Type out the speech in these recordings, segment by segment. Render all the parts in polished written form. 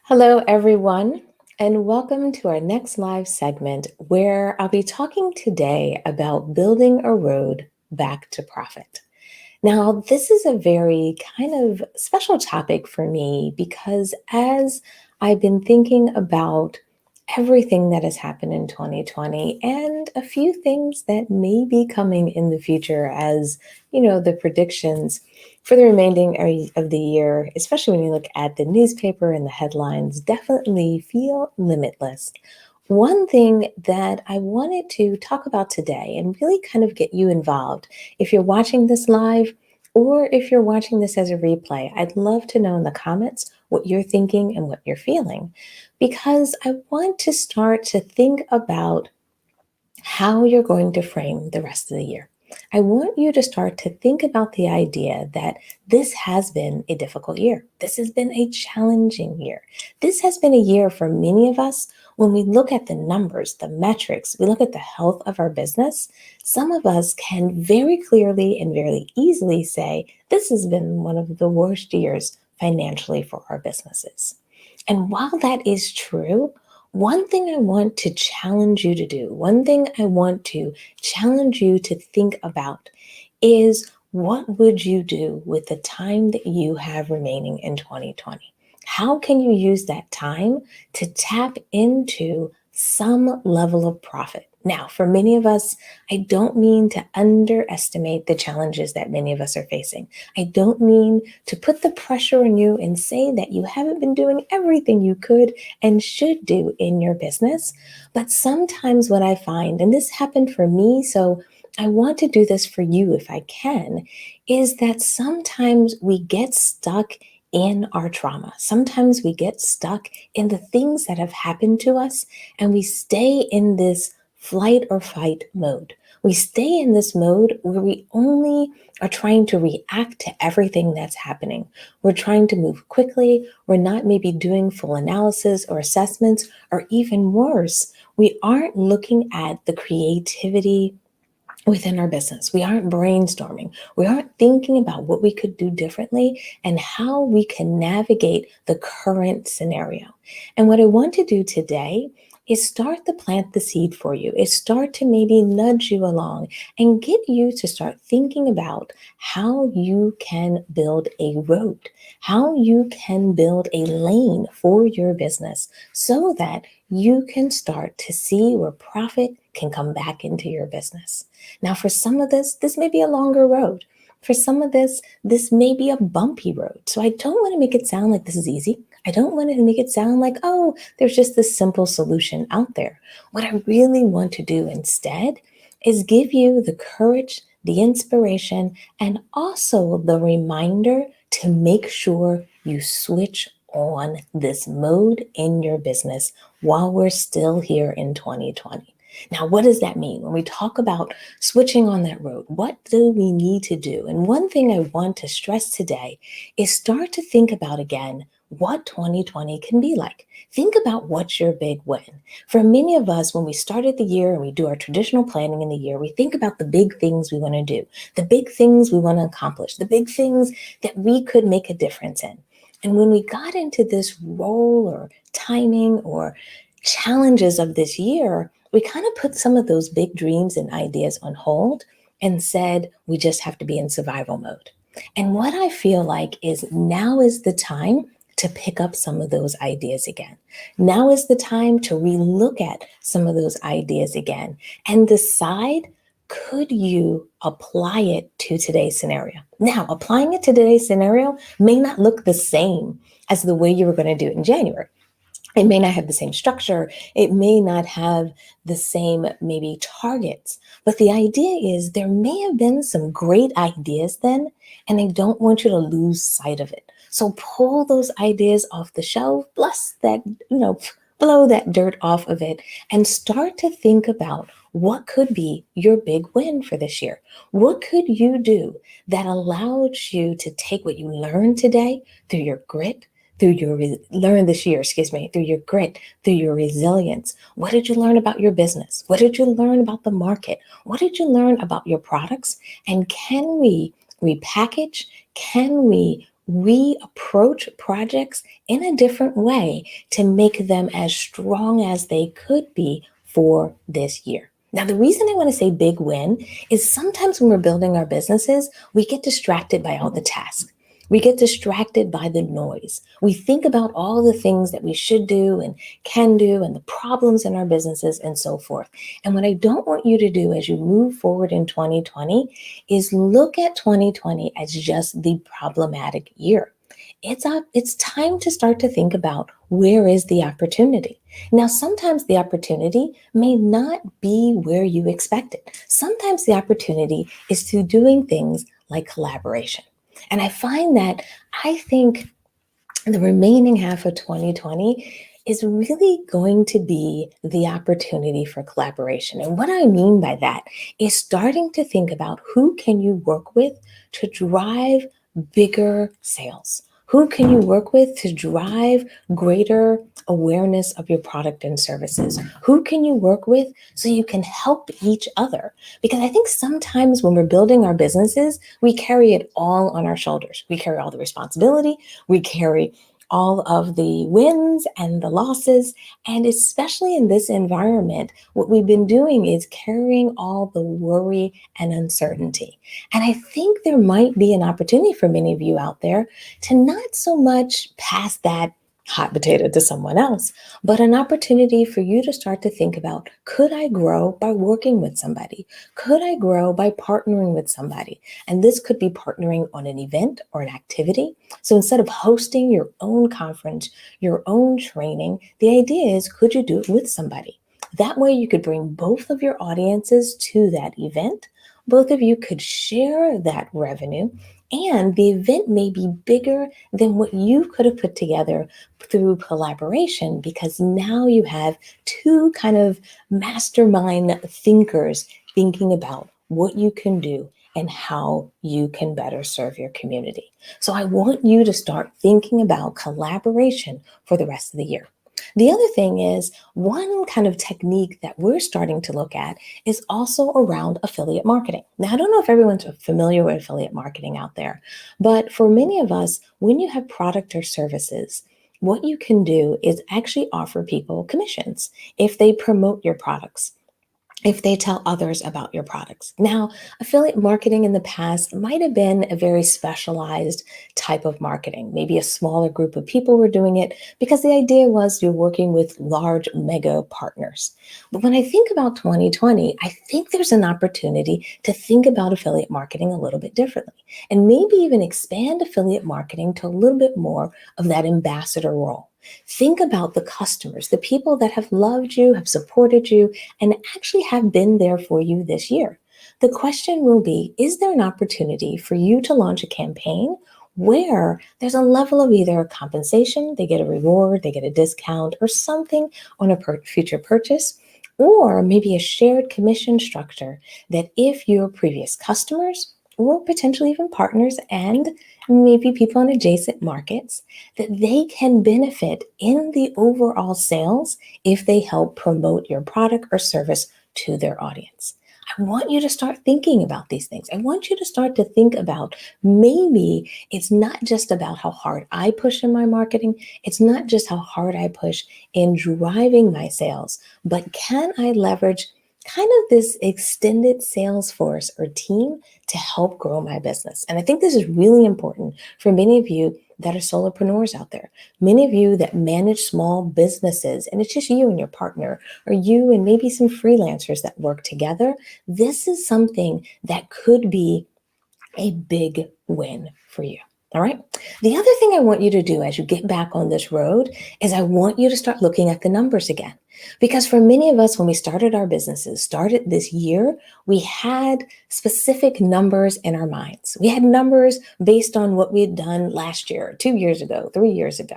Hello, everyone, and welcome to our next live segment where I'll be talking today about building a road back to profit. Now, this is a very kind of special topic for me because as I've been thinking about everything that has happened in 2020 and a few things that may be coming in the future as, the predictions for the remaining of the year, especially when you look at the newspaper and the headlines, definitely feel limitless. One thing that I wanted to talk about today and really kind of get you involved, if you're watching this live or if you're watching this as a replay, I'd love to know in the comments what you're thinking and what you're feeling, because I want to start to think about how you're going to frame the rest of the year. I want you to start to think about the idea that this has been a difficult year. This has been a challenging year. This has been a year for many of us. When we look at the numbers, the metrics, we look at the health of our business, some of us can very clearly and very easily say, this has been one of the worst years financially for our businesses. And while that is true, one thing I want to challenge you to do, one thing I want to challenge you to think about is, what would you do with the time that you have remaining in 2020? How can you use that time to tap into some level of profit? Now, for many of us, I don't mean to underestimate the challenges that many of us are facing. I don't mean to put the pressure on you and say that you haven't been doing everything you could and should do in your business. But sometimes what I find, and this happened for me, so I want to do this for you if I can, is that sometimes we get stuck in our trauma. Sometimes we get stuck in the things that have happened to us, and we stay in this flight or fight mode. We stay in this mode where we only are trying to react to everything that's happening. We're trying to move quickly. We're not maybe doing full analysis or assessments, or even worse, we aren't looking at the creativity within our business. We aren't brainstorming. We aren't thinking about what we could do differently and how we can navigate the current scenario. And what I want to do today is start to plant the seed for you, is start to maybe nudge you along and get you to start thinking about how you can build a road, how you can build a lane for your business so that you can start to see where profit can come back into your business. Now, for some of this may be a longer road. For some of this may be a bumpy road. So I don't want to make it sound like this is easy. I don't want to make it sound like, oh, there's just this simple solution out there. What I really want to do instead is give you the courage, the inspiration, and also the reminder to make sure you switch on this mode in your business while we're still here in 2020. Now, what does that mean? When we talk about switching on that road, what do we need to do? And one thing I want to stress today is start to think about again what 2020 can be like. Think about what's your big win. For many of us, when we started the year and we do our traditional planning in the year, we think about the big things we want to do, the big things we want to accomplish, the big things that we could make a difference in. And when we got into this role or timing or challenges of this year, we kind of put some of those big dreams and ideas on hold and said, we just have to be in survival mode. And what I feel like is now is the time to pick up some of those ideas again. Now is the time to relook at some of those ideas again and decide, could you apply it to today's scenario? Now, applying it to today's scenario may not look the same as the way you were going to do it in January. It may not have the same structure. It may not have the same maybe targets. But the idea is there may have been some great ideas then, and I don't want you to lose sight of it. So pull those ideas off the shelf, bless that, blow that dirt off of it, and start to think about what could be your big win for this year. What could you do that allowed you to take what you learned today through your grit, through your learn this year, through your grit, through your resilience? What did you learn about your business? What did you learn about the market? What did you learn about your products? And can we repackage? Can we we approach projects in a different way to make them as strong as they could be for this year. Now, the reason I want to say big win is sometimes when we're building our businesses, we get distracted by all the tasks. We get distracted by the noise. We think about all the things that we should do and can do and the problems in our businesses and so forth. And what I don't want you to do as you move forward in 2020 is look at 2020 as just the problematic year. It's time to start to think about where is the opportunity. Now, sometimes the opportunity may not be where you expect it. Sometimes the opportunity is to doing things like collaboration. And I find that I think the remaining half of 2020 is really going to be the opportunity for collaboration. And what I mean by that is starting to think about who can you work with to drive bigger sales? Who can you work with to drive greater awareness of your product and services? Who can you work with so you can help each other? Because I think sometimes when we're building our businesses, we carry it all on our shoulders. We carry all the responsibility, we carry all of the wins and the losses. And especially in this environment, what we've been doing is carrying all the worry and uncertainty. And I think there might be an opportunity for many of you out there to not so much pass that hot potato to someone else, but an opportunity for you to start to think about, could I grow by working with somebody? Could I grow by partnering with somebody? And this could be partnering on an event or an activity. So instead of hosting your own conference, your own training, the idea is, could you do it with somebody? That way you could bring both of your audiences to that event. Both of you could share that revenue, and the event may be bigger than what you could have put together through collaboration, because now you have two kind of mastermind thinkers thinking about what you can do and how you can better serve your community. So I want you to start thinking about collaboration for the rest of the year. The other thing is, one kind of technique that we're starting to look at is also around affiliate marketing. Now, I don't know if everyone's familiar with affiliate marketing out there, but for many of us, when you have product or services, what you can do is actually offer people commissions if they promote your products, if they tell others about your products. Now, affiliate marketing in the past might have been a very specialized type of marketing. Maybe a smaller group of people were doing it because the idea was you're working with large mega partners. But when I think about 2020, I think there's an opportunity to think about affiliate marketing a little bit differently, and maybe even expand affiliate marketing to a little bit more of that ambassador role. Think about the customers, the people that have loved you, have supported you, and actually have been there for you this year. The question will be, is there an opportunity for you to launch a campaign where there's a level of either compensation, they get a reward, they get a discount or something on a future purchase, or maybe a shared commission structure that if your previous customers or potentially even partners and maybe people in adjacent markets, that they can benefit in the overall sales if they help promote your product or service to their audience. I want you to start thinking about these things. I want you to start to think about, maybe it's not just about how hard I push in my marketing. It's not just how hard I push in driving my sales, but can I leverage kind of this extended sales force or team to help grow my business? And I think this is really important for many of you that are solopreneurs out there, many of you that manage small businesses, and it's just you and your partner, or you and maybe some freelancers that work together. This is something that could be a big win for you. All right. The other thing I want you to do as you get back on this road is I want you to start looking at the numbers again. Because for many of us, when we started our businesses, started this year, we had specific numbers in our minds. We had numbers based on what we had done last year, 2 years ago, 3 years ago.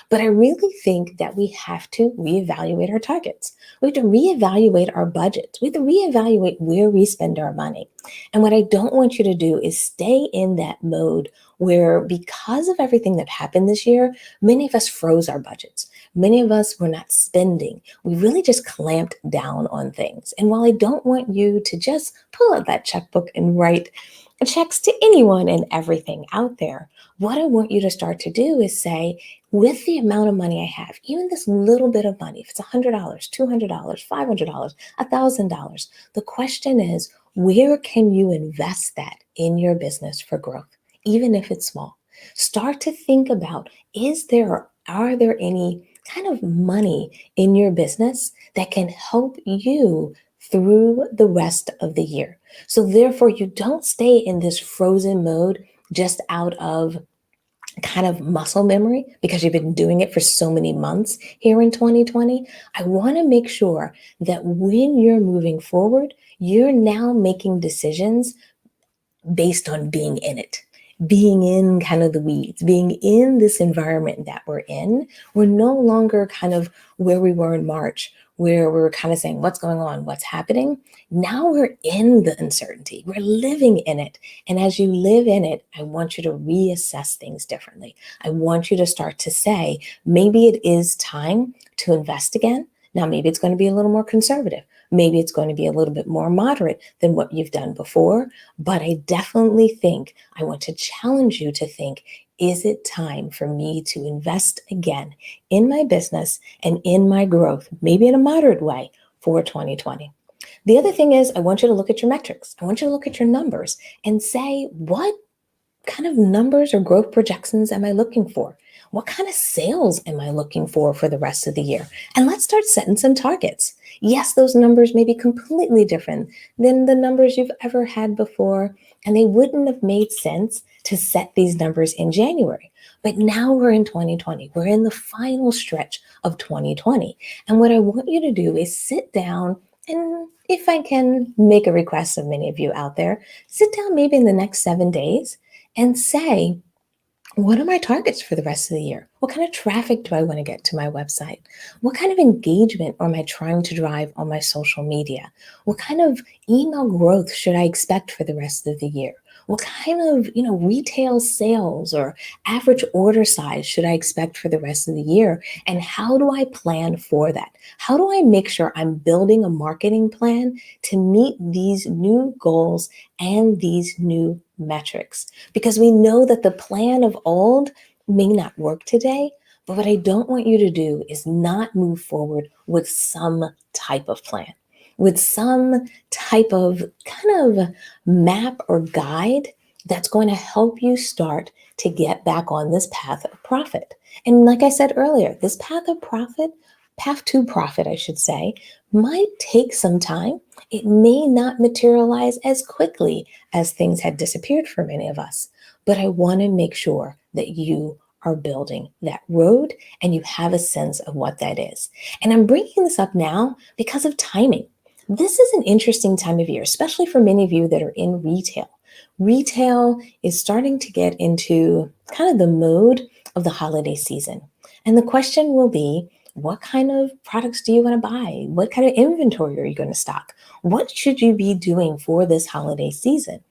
But I really think that we have to reevaluate our targets. We have to reevaluate our budgets. We have to reevaluate where we spend our money. And what I don't want you to do is stay in that mode where, because of everything that happened this year, many of us froze our budgets. Many of us were not spending. We really just clamped down on things. And while I don't want you to just pull out that checkbook and write checks to anyone and everything out there. What I want you to start to do is say, with the amount of money I have, even this little bit of money, if it's $100, $200, $500, $1,000, the question is, where can you invest that in your business for growth, even if it's small? Start to think about, are there any kind of money in your business that can help you through the rest of the year? So therefore, you don't stay in this frozen mode just out of kind of muscle memory because you've been doing it for so many months here in 2020. I want to make sure that when you're moving forward, you're now making decisions based on being in it, being in kind of the weeds, being in this environment that we're in. We're no longer kind of where we were in March, where we were kind of saying, what's going on? What's happening? Now we're in the uncertainty. We're living in it. And as you live in it, I want you to reassess things differently. I want you to start to say, maybe it is time to invest again. Now, maybe it's going to be a little more conservative. Maybe it's going to be a little bit more moderate than what you've done before. But I definitely think I want to challenge you to think, is it time for me to invest again in my business and in my growth, maybe in a moderate way for 2020? The other thing is, I want you to look at your metrics. I want you to look at your numbers and say, what kind of numbers or growth projections am I looking for? What kind of sales am I looking for the rest of the year? And let's start setting some targets. Yes, those numbers may be completely different than the numbers you've ever had before, and they wouldn't have made sense to set these numbers in January. But now we're in 2020. We're in the final stretch of 2020. And what I want you to do is sit down and, if I can make a request of many of you out there, sit down maybe in the next 7 days and say, what are my targets for the rest of the year? What kind of traffic do I want to get to my website? What kind of engagement am I trying to drive on my social media? What kind of email growth should I expect for the rest of the year? What kind of, retail sales or average order size should I expect for the rest of the year? And how do I plan for that? How do I make sure I'm building a marketing plan to meet these new goals and these new metrics? Because we know that the plan of old may not work today, but what I don't want you to do is not move forward with some type of plan, with some type of kind of map or guide that's going to help you start to get back on this path of profit. And like I said earlier, this path to profit, I should say, might take some time. It may not materialize as quickly as things had disappeared for many of us, but I want to make sure that you are building that road and you have a sense of what that is. And I'm bringing this up now because of timing. This is an interesting time of year, especially for many of you that are in retail. Retail is starting to get into kind of the mode of the holiday season. And the question will be, what kind of products do you want to buy? What kind of inventory are you going to stock? What should you be doing for this holiday season?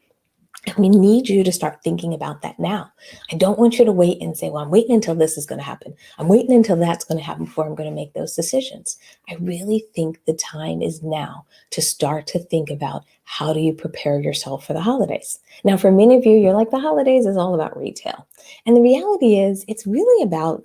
And we need you to start thinking about that now. I don't want you to wait and say, well, I'm waiting until this is going to happen. I'm waiting until that's going to happen before I'm going to make those decisions. I really think the time is now to start to think about, how do you prepare yourself for the holidays? Now, for many of you, you're like, the holidays is all about retail. And the reality is, it's really about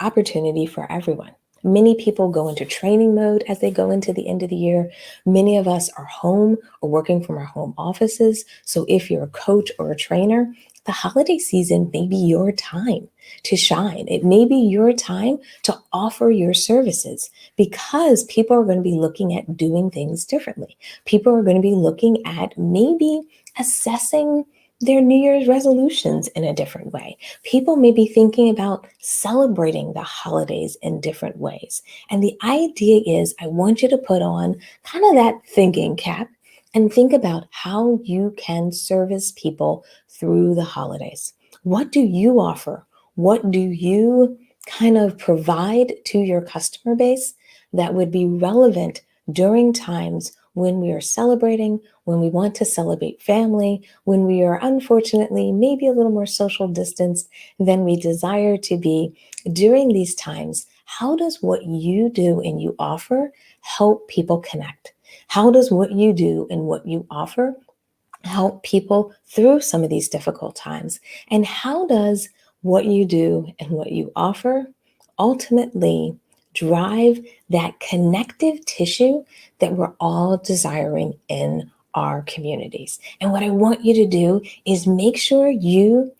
opportunity for everyone. Many people go into training mode as they go into the end of the year. Many of us are home or working from our home offices. So if you're a coach or a trainer, the holiday season may be your time to shine. It may be your time to offer your services, because people are going to be looking at doing things differently. People are going to be looking at maybe assessing their New Year's resolutions in a different way. People may be thinking about celebrating the holidays in different ways. And the idea is, I want you to put on kind of that thinking cap and think about how you can service people through the holidays. What do you offer? What do you kind of provide to your customer base that would be relevant during times when we are celebrating, when we want to celebrate family, when we are unfortunately maybe a little more social distanced than we desire to be during these times? How does what you do and you offer help people connect? How does what you do and what you offer help people through some of these difficult times? And how does what you do and what you offer ultimately drive that connective tissue that we're all desiring in our communities? And what I want you to do is make sure you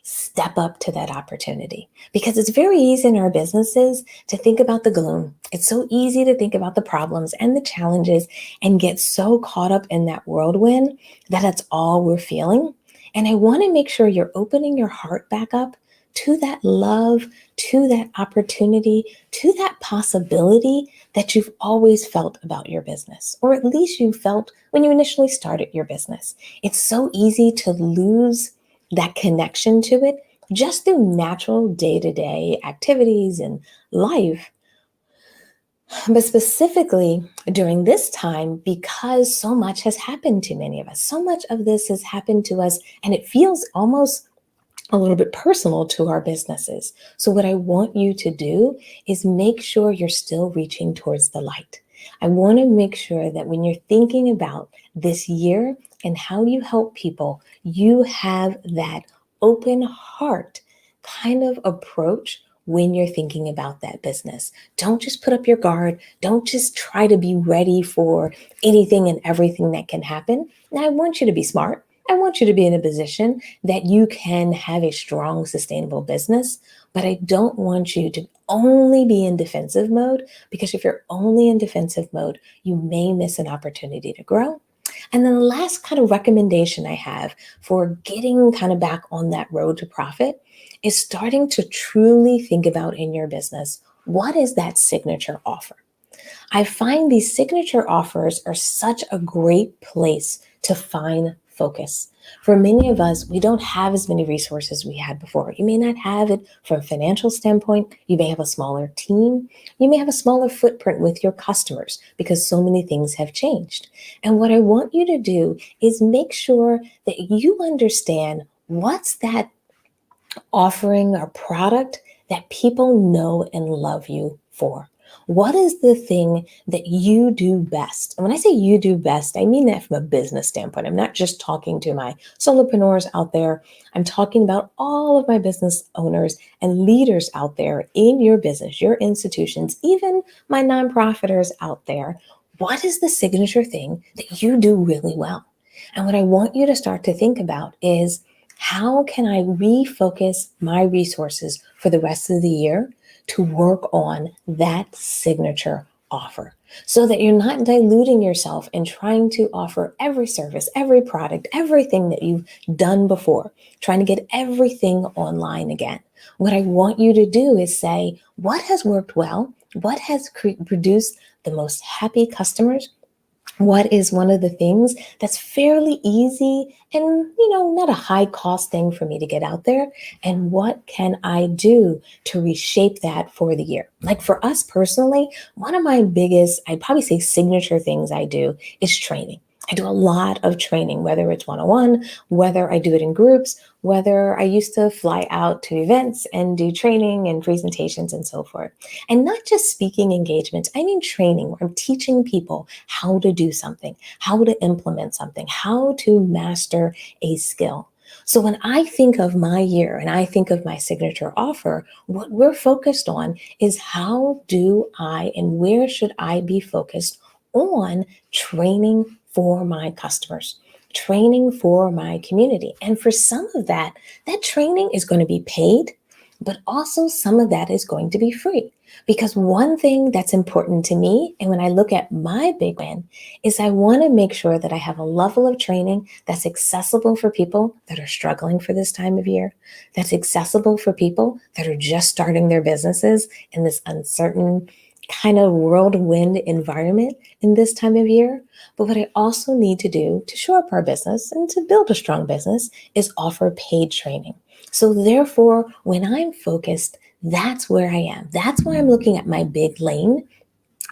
step up to that opportunity, because it's very easy in our businesses to think about the gloom. It's so easy to think about the problems and the challenges and get so caught up in that whirlwind that that's all we're feeling. And I want to make sure you're opening your heart back up to that love, to that opportunity, to that possibility that you've always felt about your business, or at least you felt when you initially started your business. It's so easy to lose that connection to it just through natural day to day activities and life. But specifically during this time, because so much has happened to many of us, so much of this has happened to us, and it feels almost a little bit personal to our businesses. So, what I want you to do is make sure you're still reaching towards the light. I want to make sure that when you're thinking about this year and how you help people, you have that open heart kind of approach when you're thinking about that business. Don't just put up your guard. Don't just try to be ready for anything and everything that can happen. Now, I want you to be smart. I want you to be in a position that you can have a strong, sustainable business, but I don't want you to only be in defensive mode, because if you're only in defensive mode, you may miss an opportunity to grow. And then the last kind of recommendation I have for getting kind of back on that road to profit is starting to truly think about in your business, what is that signature offer? I find these signature offers are such a great place to find focus. For many of us, we don't have as many resources we had before. You may not have it from a financial standpoint. You may have a smaller team. You may have a smaller footprint with your customers because so many things have changed. And what I want you to do is make sure that you understand what's that offering or product that people know and love you for. What is the thing that you do best? And when I say you do best, I mean that from a business standpoint. I'm not just talking to my solopreneurs out there. I'm talking about all of my business owners and leaders out there in your business, your institutions, even my nonprofiters out there. What is the signature thing that you do really well? And what I want you to start to think about is, how can I refocus my resources for the rest of the year to work on that signature offer, so that you're not diluting yourself and trying to offer every service, every product, everything that you've done before, trying to get everything online again? What I want you to do is say, what has worked well? What has produced the most happy customers? What is one of the things that's fairly easy and, not a high cost thing for me to get out there? And what can I do to reshape that for the year? Like for us personally, one of my biggest, I'd probably say signature things I do is training. I do a lot of training, whether it's one-on-one, whether I do it in groups, whether I used to fly out to events and do training and presentations and so forth. And not just speaking engagements, I mean training where I'm teaching people how to do something, how to implement something, how to master a skill. So when I think of my year and I think of my signature offer, what we're focused on is, how do I and where should I be focused on training for my customers, training for my community? And for some of that, that training is going to be paid, but also some of that is going to be free. Because one thing that's important to me, and when I look at my big win, is I want to make sure that I have a level of training that's accessible for people that are struggling for this time of year, that's accessible for people that are just starting their businesses in this uncertain kind of whirlwind environment in this time of year. But what I also need to do to shore up our business and to build a strong business is offer paid training. So therefore, when I'm focused, that's where I am. That's why I'm looking at my big lane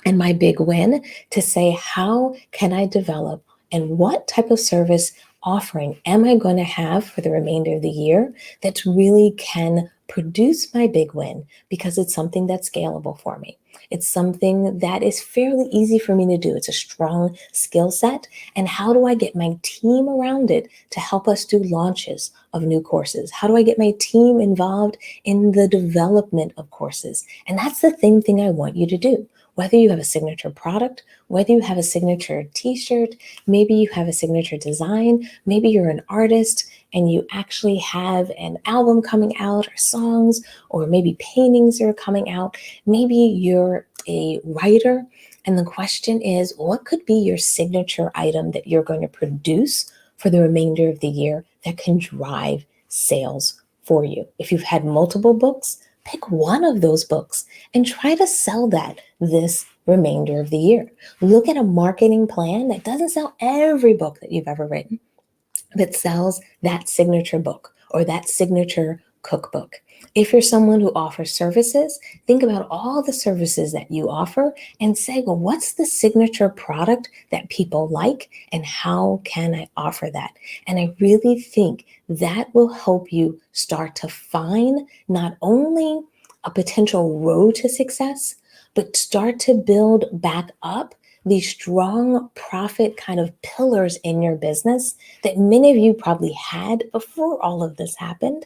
and my big win to say, how can I develop and what type of service offering am I going to have for the remainder of the year that really can produce my big win because it's something that's scalable for me. It's something that is fairly easy for me to do. It's a strong skill set. And how do I get my team around it to help us do launches of new courses? How do I get my team involved in the development of courses? And that's the thing I want you to do. Whether you have a signature product, whether you have a signature t-shirt, maybe you have a signature design, maybe you're an artist and you actually have an album coming out or songs, or maybe paintings are coming out. Maybe you're a writer and the question is, what could be your signature item that you're going to produce for the remainder of the year that can drive sales for you? If you've had multiple books, pick one of those books and try to sell that this remainder of the year. Look at a marketing plan that doesn't sell every book that you've ever written, that sells that signature book or that signature cookbook. If you're someone who offers services, think about all the services that you offer and say, well, what's the signature product that people like and how can I offer that? And I really think that will help you start to find not only a potential road to success, but start to build back up these strong profit kind of pillars in your business that many of you probably had before all of this happened.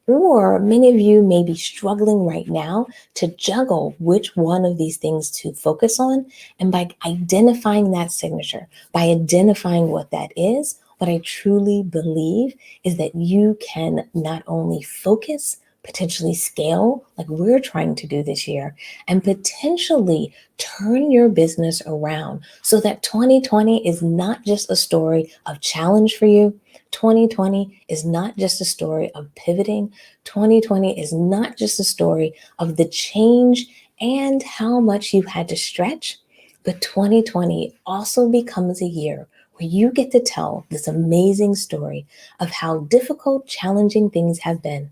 Or many of you may be struggling right now to juggle which one of these things to focus on. And by identifying that signature, by identifying what that is, what I truly believe is that you can not only focus, potentially scale like we're trying to do this year, and potentially turn your business around so that 2020 is not just a story of challenge for you. 2020 is not just a story of pivoting. 2020 is not just a story of the change and how much you had to stretch, but 2020 also becomes a year where you get to tell this amazing story of how difficult, challenging things have been,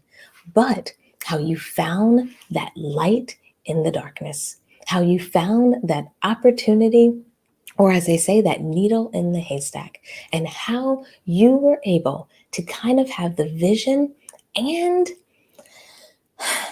but how you found that light in the darkness, how you found that opportunity, or as they say, that needle in the haystack, and how you were able to kind of have the vision and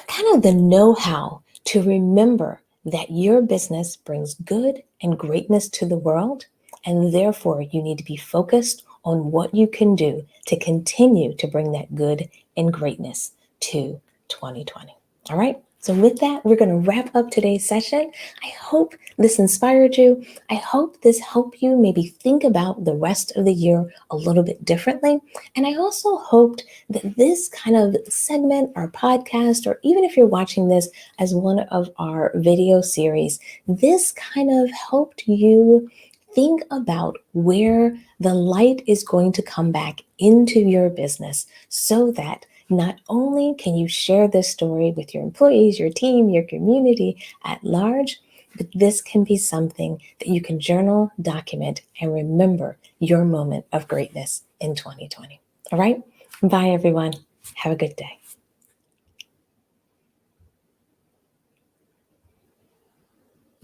kind of the know-how to remember that your business brings good and greatness to the world, and therefore you need to be focused on what you can do to continue to bring that good and greatness to 2020. All right. So with that, we're going to wrap up today's session. I hope this inspired you. I hope this helped you maybe think about the rest of the year a little bit differently. And I also hoped that this kind of segment or podcast, or even if you're watching this as one of our video series, this kind of helped you think about where the light is going to come back into your business so that not only can you share this story with your employees, your team, your community at large, but this can be something that you can journal, document, and remember your moment of greatness in 2020. All right? Bye, everyone. Have a good day.